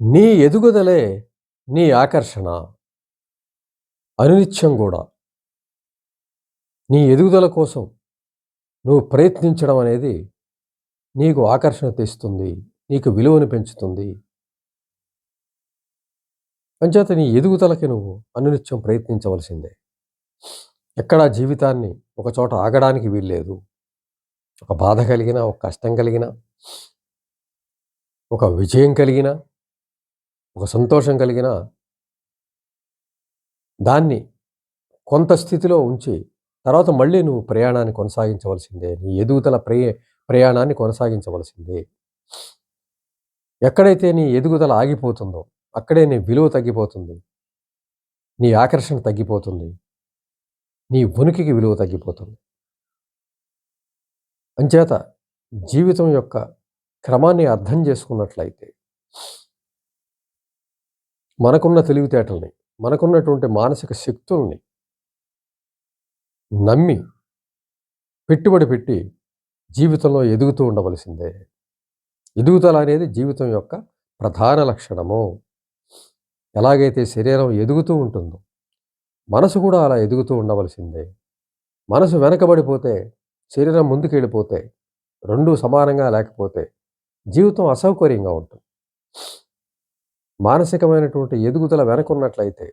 నీ ఎదుగుదలే నీ ఆకర్షణ. అనునిత్యం గూడా. నీ ఎదుగుదల కోసం నువ్వు ప్రయత్నించడం అనేది నీకు ఆకర్షణ తెస్తుంది. నీకు విలువను పెంచుతుంది. అంచేత నీ ఎదుగుదలకి నువ్వు అనునిత్యం ప్రయత్నించవలసిందే. ఎక్కడా జీవితాన్ని ఒక చోట ఆగడానికి వీల్లేదు. ఒక బాధ కలిగినా, ఒక కష్టం కలిగినా, ఒక విజయం కలిగినా, ఒక సంతోషం కలిగినా దాన్ని కొంత స్థితిలో ఉంచి తర్వాత మళ్ళీ నువ్వు ప్రయాణాన్ని కొనసాగించవలసిందే. నీ ఎదుగుదల ప్రయాణాన్ని కొనసాగించవలసిందే. ఎక్కడైతే నీ ఎదుగుదల ఆగిపోతుందో అక్కడే నీ విలువ తగ్గిపోతుంది. నీ ఆకర్షణ తగ్గిపోతుంది. నీ ఉనికికి విలువ తగ్గిపోతుంది. అంచేత జీవితం యొక్క క్రమాన్ని అర్థం చేసుకున్నట్లయితే మనకున్న తెలివితేటల్ని, మనకున్నటువంటి మానసిక శక్తుల్ని నమ్మి పెట్టుబడి పెట్టి జీవితంలో ఎదుగుతూ ఉండవలసిందే. ఎదుగుదల అనేది జీవితం యొక్క ప్రధాన లక్షణము. ఎలాగైతే శరీరం ఎదుగుతూ ఉంటుందో మనసు కూడా అలా ఎదుగుతూ ఉండవలసిందే. మనసు వెనకబడిపోతే, శరీరం ముందుకెళ్ళిపోతే, రెండూ సమానంగా లేకపోతే జీవితం అసౌకర్యంగా ఉంటుంది. మానసికమైనటువంటి ఎదుగుదల వెనకున్నట్లయితే,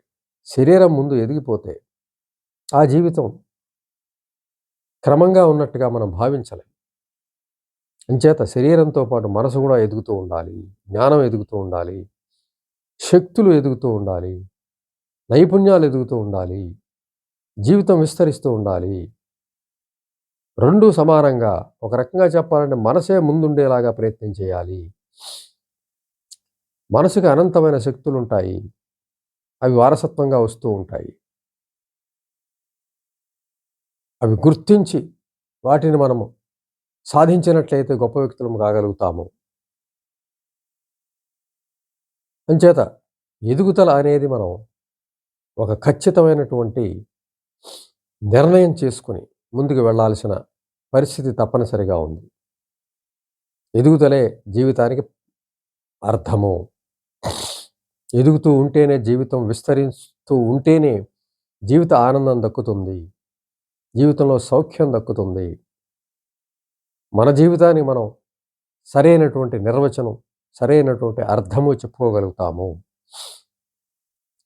శరీరం ముందు ఎదిగిపోతే ఆ జీవితం క్రమంగా ఉన్నట్టుగా మనం భావించలేం. అంచేత శరీరంతో పాటు మనసు కూడా ఎదుగుతూ ఉండాలి. జ్ఞానం ఎదుగుతూ ఉండాలి. శక్తులు ఎదుగుతూ ఉండాలి. నైపుణ్యాలు ఎదుగుతూ ఉండాలి. జీవితం విస్తరిస్తూ ఉండాలి. రెండూ సమానంగా ఒక రకంగా చెప్పాలంటే మనసే ముందుండేలాగా ప్రయత్నం చేయాలి. మనసుకి అనంతమైన శక్తులుంటాయి. అవి వారసత్వంగా వస్తూ ఉంటాయి. అవి గుర్తించి వాటిని మనము సాధించినట్లయితే గొప్ప వ్యక్తులం కాగలుగుతాము. అంచేత ఎదుగుదల అనేది మనం ఒక ఖచ్చితమైనటువంటి నిర్ణయం చేసుకొని ముందుకు వెళ్ళాల్సిన పరిస్థితి తప్పనిసరిగా ఉంది. ఎదుగుదలే జీవితానికి అర్థము. ఎదుగుతూ ఉంటేనే జీవితం విస్తరిస్తూ ఉంటేనే జీవిత ఆనందం దక్కుతుంది. జీవితంలో సౌఖ్యం దక్కుతుంది. మన జీవితాన్ని మనం సరైనటువంటి నిర్వచనం, సరైనటువంటి అర్థము చెప్పుకోగలుగుతాము.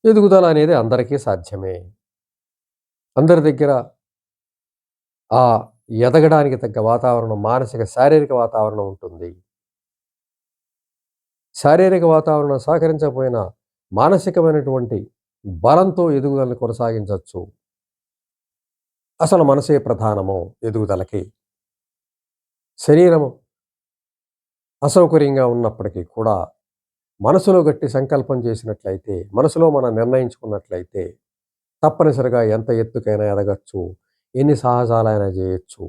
ఎదుగుదల అనేది అందరికీ సాధ్యమే. అందరి దగ్గర ఆ ఎదగడానికి తగ్గ వాతావరణం, మానసిక, శారీరక వాతావరణం ఉంటుంది. శారీరక వాతావరణం సహకరించకపోయినా మానసికమైనటువంటి బలంతో ఎదుగుదలను కొనసాగించవచ్చు. అసలు మనసే ప్రధానము ఎదుగుదలకి. శరీరము అసౌకర్యంగా ఉన్నప్పటికీ కూడా మనసులో గట్టి సంకల్పం చేసినట్లయితే, మనసులో మనం నిర్ణయించుకున్నట్లయితే తప్పనిసరిగా ఎంత ఎత్తుకైనా ఎదగచ్చు. ఎన్ని సాహసాలైనా చేయొచ్చు.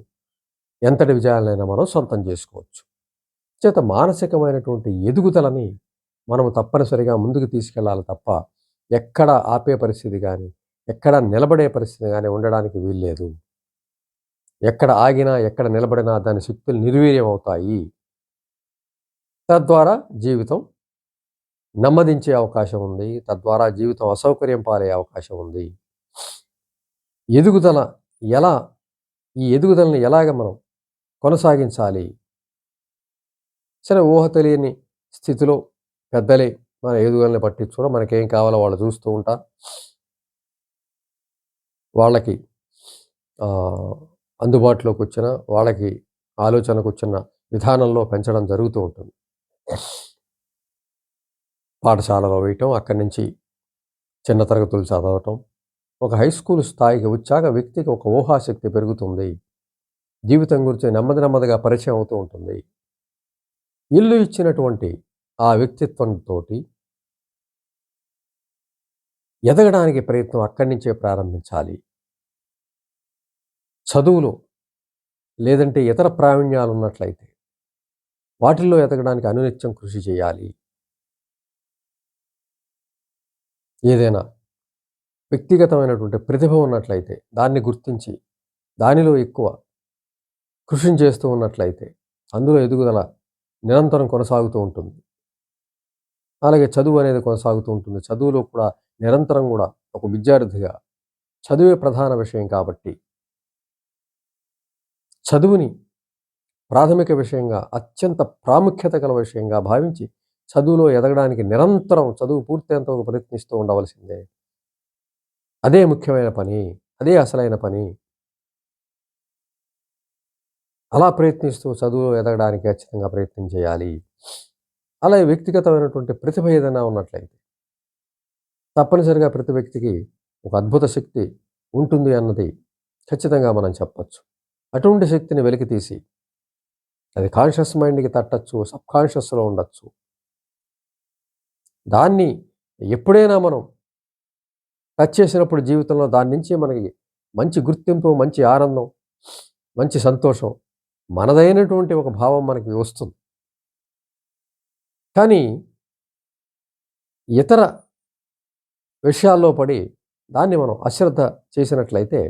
ఎంతటి విజయాలైనా మనం సొంతం చేసుకోవచ్చు. చేత మానసికమైనటువంటి ఎదుగుదలని మనము తప్పనిసరిగా ముందుకు తీసుకెళ్ళాలి తప్ప ఎక్కడ ఆపే పరిస్థితి కానీ, ఎక్కడ నిలబడే పరిస్థితి కానీ ఉండడానికి వీల్లేదు. ఎక్కడ ఆగినా, ఎక్కడ నిలబడినా దాని శక్తులు నిర్వీర్యం అవుతాయి. తద్వారా జీవితం నెమ్మదించే అవకాశం ఉంది. తద్వారా జీవితం అసౌకర్యం పాలయ్యే అవకాశం ఉంది. ఎదుగుదల ఎలా ఈ ఎదుగుదలని ఎలాగ మనం కొనసాగించాలి? సరే, ఊహ తెలియని స్థితిలో పెద్దలే మన ఎదుగుదలని పట్టించుకోవడం, మనకేం కావాలో వాళ్ళు చూస్తూ ఉంటారు. వాళ్ళకి అందుబాటులోకి వచ్చిన, వాళ్ళకి ఆలోచనకొచ్చిన విధానంలో పెంచడం జరుగుతూ ఉంటుంది. పాఠశాలలో వేయటం, అక్కడి నుంచి చిన్న తరగతులు చదవటం, ఒక హై స్కూల్ స్థాయికి వచ్చాక వ్యక్తికి ఒక ఊహాశక్తి పెరుగుతుంది. జీవితం గురించి నెమ్మది నెమ్మదిగా పరిచయం అవుతూ ఉంటుంది. ఇల్లు ఇచ్చినటువంటి ఆ వ్యక్తిత్వంతోటి ఎదగడానికి ప్రయత్నం అక్కడి నుంచే ప్రారంభించాలి. చదువులో లేదంటే ఇతర ప్రావీణ్యాలు ఉన్నట్లయితే వాటిల్లో ఎదగడానికి అనునిత్యం కృషి చేయాలి. ఏదైనా వ్యక్తిగతమైనటువంటి ప్రతిభ ఉన్నట్లయితే దాన్ని గుర్తించి దానిలో ఎక్కువ కృషిని చేస్తూ ఉన్నట్లయితే అందులో ఎదుగుదల నిరంతరం కొనసాగుతూ ఉంటుంది. అలాగే చదువు అనేది కొనసాగుతూ ఉంటుంది. చదువులో కూడా నిరంతరం గూడా ఒక విద్యార్థిగా చదువే ప్రధాన విషయం కాబట్టి, చదువుని ప్రాథమిక విషయంగా, అత్యంత ప్రాముఖ్యత గల విషయంగా భావించి, చదువులో ఎదగడానికి నిరంతరం చదువు పూర్తయ్యేంత వరకు ప్రయత్నిస్తూ ఉండవలసిందే. అదే ముఖ్యమైన పని. అదే అసలైన పని. అలా ప్రయత్నిస్తూ చదువులో ఎదగడానికి ఖచ్చితంగా ప్రయత్నం చేయాలి. అలాగే వ్యక్తిగతమైనటువంటి ప్రతిభ ఏదైనా ఉన్నట్లయితే, తప్పనిసరిగా ప్రతి వ్యక్తికి ఒక అద్భుత శక్తి ఉంటుంది అన్నది ఖచ్చితంగా మనం చెప్పొచ్చు. అటువంటి శక్తిని వెలికితీసి, అది కాన్షియస్ మైండ్‌కి తట్టచ్చు, సబ్‌కాన్షియస్‌లో ఉండొచ్చు. దాన్ని ఎప్పుడైనా మనం టచ్ చేసినప్పుడు జీవితంలో దాని నుంచి మనకి మంచి గుర్తింపు, మంచి ఆనందం, మంచి సంతోషం, మనదైనటువంటి ఒక భావం మనకి వస్తుంది. కానీ ఇతర విషయాల్లో పడి దాన్ని మనం అశ్రద్ధ చేసినట్లయితే,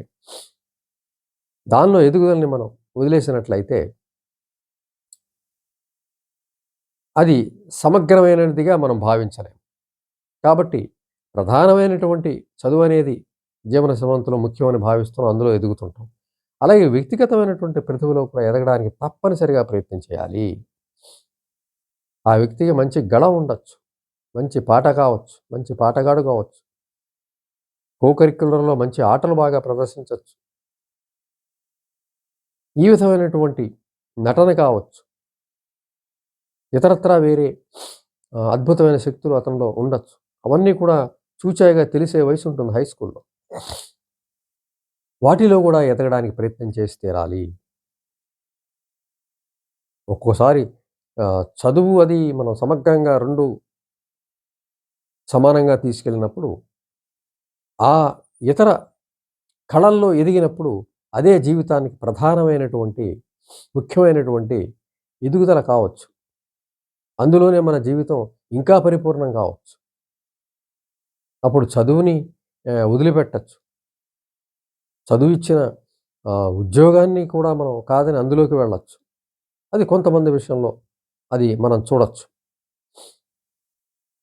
దానిలో ఎదుగుదలని మనం వదిలేసినట్లయితే, అది సమగ్రమైనదిగా మనం భావించలేం. కాబట్టి ప్రధానమైనటువంటి చదువనేది జీవన సమంతలో ముఖ్యమని భావిస్తున్నాం. అందులో ఎదుగుతుంటాం. అలాగే వ్యక్తిగతమైనటువంటి ప్రతిభలో కూడా ఎదగడానికి తప్పనిసరిగా ప్రయత్నం చేయాలి. ఆ వ్యక్తికి మంచి గళ ఉండొచ్చు. మంచి పాట కావచ్చు. మంచి పాటగాడు కావచ్చు. కో కరిక్యులర్‌లో మంచి ఆటలు బాగా ప్రదర్శించొచ్చు. ఈ విధమైనటువంటి నటన కావచ్చు. ఇతరత్రా వేరే అద్భుతమైన శక్తులు అతనిలో ఉండొచ్చు. అవన్నీ కూడా చూచాయిగా తెలిసే వయసుంటుంది హై స్కూల్‌లో. వాటిలో గూడా ఎదగడానికి ప్రయత్నం చేసి తీరాలి. ఒక్కోసారి చదువు అది మనం సమగ్రంగా 2 సమానంగా తీసుకెళ్ళినప్పుడు, ఆ ఇతర కళల్లో ఎదిగినప్పుడు అదే జీవితానికి ప్రధానమైనటువంటి, ముఖ్యమైనటువంటి ఎదుగుదల కావచ్చు. అందులోనే మన జీవితం ఇంకా పరిపూర్ణం కావచ్చు. అప్పుడు చదువుని వదిలిపెట్టొచ్చు. చదువిచ్చిన ఉద్యోగాన్ని కూడా మనం కాదని అందులోకి వెళ్ళొచ్చు. అది కొంతమంది విషయంలో అది మనం చూడొచ్చు.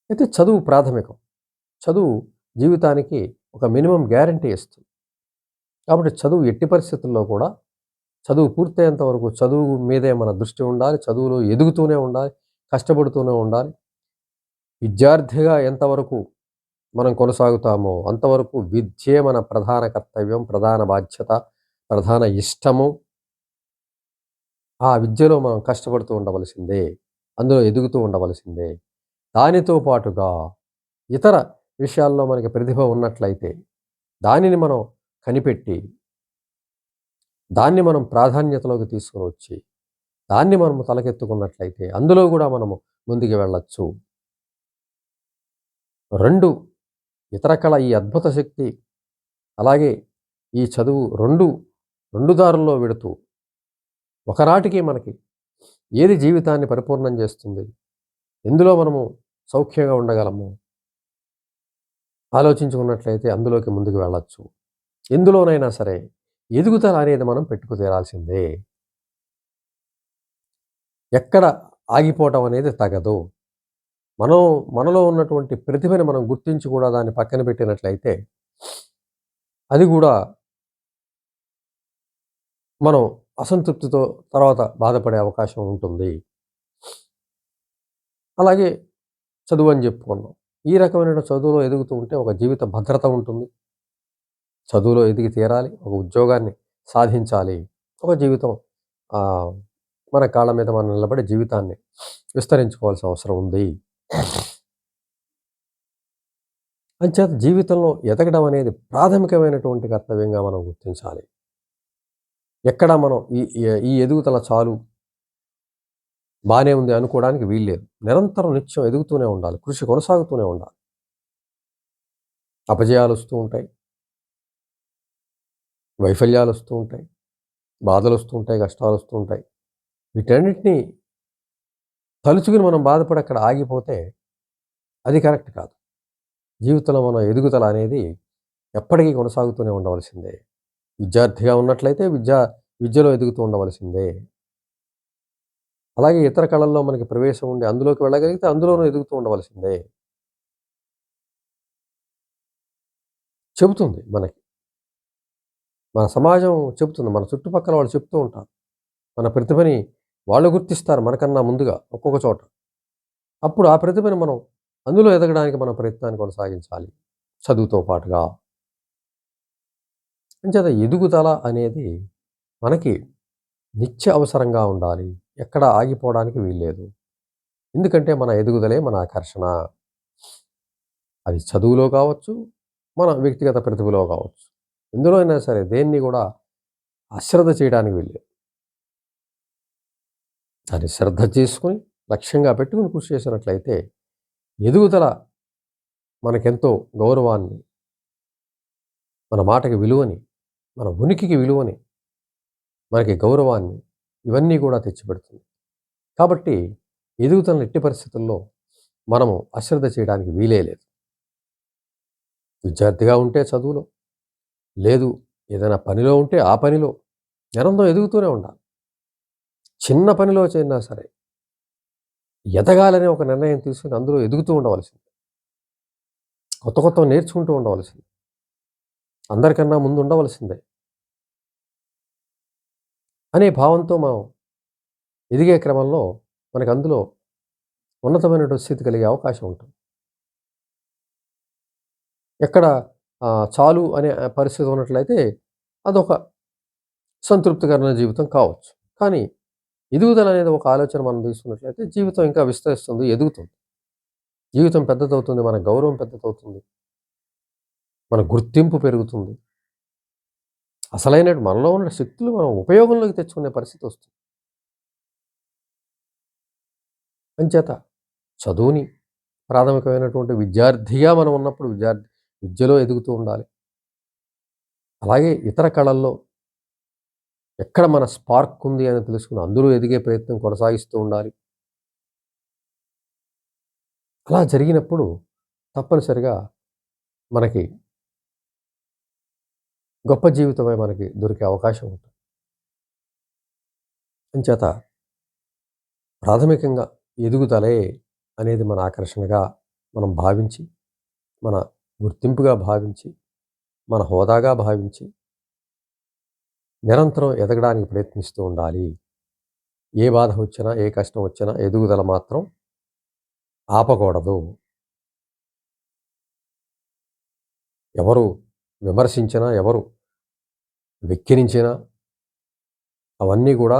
అయితే చదువు ప్రాథమికం. చదువు జీవితానికి ఒక మినిమమ్ గ్యారంటీ ఇస్తుంది. కాబట్టి చదువు ఎట్టి పరిస్థితుల్లో కూడా చదువు పూర్తయ్యేంత వరకు చదువు మీదే మన దృష్టి ఉండాలి. చదువులో ఎదుగుతూనే ఉండాలి. కష్టపడుతూనే ఉండాలి. విద్యార్థిగా ఎంతవరకు మనం కొనసాగుతామో అంతవరకు విద్యే మన ప్రధాన కర్తవ్యం, ప్రధాన బాధ్యత, ప్రధాన ఇష్టము. ఆ విద్యలో మనం కష్టపడుతూ ఉండవలసిందే. అందులో ఎదుగుతూ ఉండవలసిందే. దానితో పాటుగా ఇతర విషయాల్లో మనకి ప్రతిభ ఉన్నట్లయితే దానిని మనం కనిపెట్టి, దాన్ని మనం ప్రాధాన్యతలోకి తీసుకొనొచ్చి, దాన్ని మనము తలకెత్తుకున్నట్లయితే అందులో గూడా మనము ముందుకు వెళ్ళొచ్చు. 2 ఇతర కళ ఈ అద్భుత శక్తి, అలాగే ఈ చదువు 2 దారుల్లో వెడుతూ ఒకనాటికి మనకి ఏది జీవితాన్ని పరిపూర్ణం చేస్తుంది? ఎందులో మనము సౌఖ్యంగా ఉండగలము? ఆలోచించుకున్నట్లయితే అందులోకి ముందుకు వెళ్ళొచ్చు. ఎందులోనైనా సరే ఎదుగుదల అనేది మనం పెట్టుకు తీరాల్సిందే. ఎక్కడ ఆగిపోవటం అనేది తగదు. మనం మనలో ఉన్నటువంటి ప్రతిభని మనం గుర్తించి కూడా దాన్ని పక్కన పెట్టినట్లయితే, అది గూడా మనం అసంతృప్తితో తర్వాత బాధపడే అవకాశం ఉంటుంది. అలాగే చదువని జెప్పుకున్నాం. ఈ రకమైన చదువులో ఎదుగుతూ ఉంటే ఒక జీవిత భద్రత ఉంటుంది. చదువులో ఎదిగి తీరాలి. ఒక ఉద్యోగాన్ని సాధించాలి. ఒక జీవితం ఆహ్, మన కాళ్ళ మీద మనం నిలబడి జీవితాన్ని విస్తరించుకోవాల్సిన అవసరం ఉంది. అంచేత జీవితంలో ఎదగడం అనేది ప్రాథమికమైనటువంటి కర్తవ్యంగా మనం గుర్తించాలి. ఎక్కడ మనం ఈ ఎదుగుదల చాలు, బానే ఉంది అనుకోవడానికి వీల్లేదు. నిరంతరం నిత్యం ఎదుగుతూనే ఉండాలి. కృషి కొనసాగుతూనే ఉండాలి. అపజయాలొస్తూ ఉంటాయి. వైఫల్యాలొస్తూ ఉంటాయి. బాధలొస్తూ ఉంటాయి. కష్టాలొస్తూ ఉంటాయి. వీటన్నిటిని తలుచుకుని మనం బాధపడి అక్కడ ఆగిపోతే అది కరెక్ట్ కాదు. జీవితంలో మన ఎదుగుదల అనేది ఎప్పటికీ కొనసాగుతూనే ఉండవలసిందే. విద్యార్థిగా ఉన్నట్లయితే విద్యలో ఎదుగుతూ ఉండవలసిందే. అలాగే ఇతర కళల్లో మనకి ప్రవేశం ఉండి అందులోకి వెళ్ళగలిగితే అందులోనూ ఎదుగుతూ ఉండవలసిందే. చెబుతుంది మనకి. మన సమాజం చెబుతుంది. మన చుట్టుపక్కల వాళ్ళు చెప్తూ ఉంటారు. మన ప్రతిభని వాళ్ళు గుర్తిస్తారు మనకన్నా ముందుగా ఒక్కొక్క చోట. అప్పుడు ఆ ప్రతిభని మనం అందులో ఎదగడానికి మన ప్రయత్నాన్ని కొనసాగించాలి. చదువుతో పాటుగా. అంచేత ఎదుగుదల అనేది మనకి నిత్య అవసరంగా ఉండాలి. ఎక్కడ ఆగిపోవడానికి వీల్లేదు. ఎందుకంటే మన ఎదుగుదలే మన ఆకర్షణ. అది చదువులో కావచ్చు, మన వ్యక్తిగత ప్రతిభలో కావచ్చు. ఎందులో అయినా సరే దేన్ని గూడా అశ్రద్ధ చేయడానికి వీల్లేదు. దాన్ని శ్రద్ధ చేసుకొని, లక్ష్యంగా పెట్టుకొని కృషి చేసినట్లయితే ఎదుగుదల మనకెంతో గౌరవాన్ని, మన మాటకి విలువని, మన ఉనికికి విలువని, మనకి గౌరవాన్ని ఇవన్నీ గూడా తెచ్చిపెడుతుంది. కాబట్టి ఎదుగుదలని ఎట్టి పరిస్థితుల్లో మనము అశ్రద్ధ చేయడానికి వీలే లేదు. విద్యార్థిగా ఉంటే చదువులో, లేదు ఏదైనా పనిలో ఉంటే ఆ పనిలో నిరంతరం ఎదుగుతూనే ఉండాలి. చిన్న పనిలో చేరినా సరే ఎదగాలనే ఒక నిర్ణయం తీసుకొని అందులో ఎదుగుతూ ఉండవలసింది. కొత్త కొత్తవి నేర్చుకుంటూ ఉండవలసింది. అందరికన్నా ముందు ఉండవలసిందే అనే భావంతో మనం ఎదిగే క్రమంలో మనకు అందులో ఉన్నతమైనటువంటి స్థితి కలిగే అవకాశం ఉంటుంది. ఎక్కడ చాలు అనే పరిస్థితి ఉన్నట్లయితే అదొక సంతృప్తికరమైన జీవితం కావచ్చు. కానీ ఎదుగుదల అనేది ఒక ఆలోచన మనం తీసుకున్నట్లయితే జీవితం ఇంకా విస్తరిస్తుంది, ఎదుగుతుంది. జీవితం పెద్దదవుతుంది, మన గౌరవం పెద్దదవుతుంది, మన గుర్తింపు పెరుగుతుంది. అసలైన మనలో ఉన్న శక్తులు మనం ఉపయోగంలోకి తెచ్చుకునే పరిస్థితి వస్తుంది. అంచేత చదువుని ప్రాథమికమైనటువంటి విద్యార్థిగా మనం ఉన్నప్పుడు విద్యలో ఎదుగుతూ ఉండాలి. అలాగే ఇతర కళల్లో ఎక్కడ మన స్పార్క్ ఉంది అని తెలుసుకుని అందులో ఎదిగే ప్రయత్నం కొనసాగిస్తూ ఉండాలి. అలా జరిగినప్పుడు తప్పనిసరిగా మనకి గొప్ప జీవితమే మనకి దొరికే అవకాశం ఉంటుంది. అంచేత ప్రాథమికంగా ఎదుగుదలే అనేది మన ఆకర్షణగా మనం భావించి, మన గుర్తింపుగా భావించి, మన హోదాగా భావించి నిరంతరం ఎదగడానికి ప్రయత్నిస్తూ ఉండాలి. ఏ బాధ వచ్చినా, ఏ కష్టం వచ్చినా ఎదుగుదల మాత్రం ఆపకూడదు. ఎవరు విమర్శించినా, ఎవరు వెక్కిరించినా అవన్నీ కూడా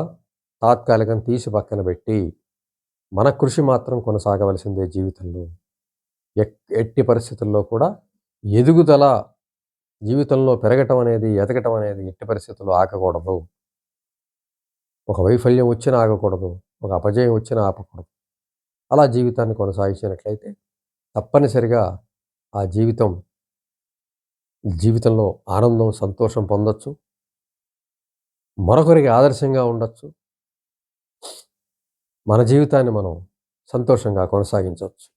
తాత్కాలికం తీసి పక్కన పెట్టి, మన కృషి మాత్రం కొనసాగవలసిందే జీవితంలో. ఎట్టి పరిస్థితుల్లో కూడా ఎదుగుదల జీవితంలో పెరగటం అనేది, ఎదగటం అనేది ఎట్టి పరిస్థితుల్లో ఆగకూడదు. ఒక వైఫల్యం వచ్చినా ఆగకూడదు. ఒక అపజయం వచ్చినా ఆపకూడదు. అలా జీవితాన్ని కొనసాగించినట్లయితే తప్పనిసరిగా ఆ జీవితంలో ఆనందం, సంతోషం పొందొచ్చు. మరొకరికి ఆదర్శంగా ఉండొచ్చు. మన జీవితాన్ని మనం సంతోషంగా కొనసాగించవచ్చు.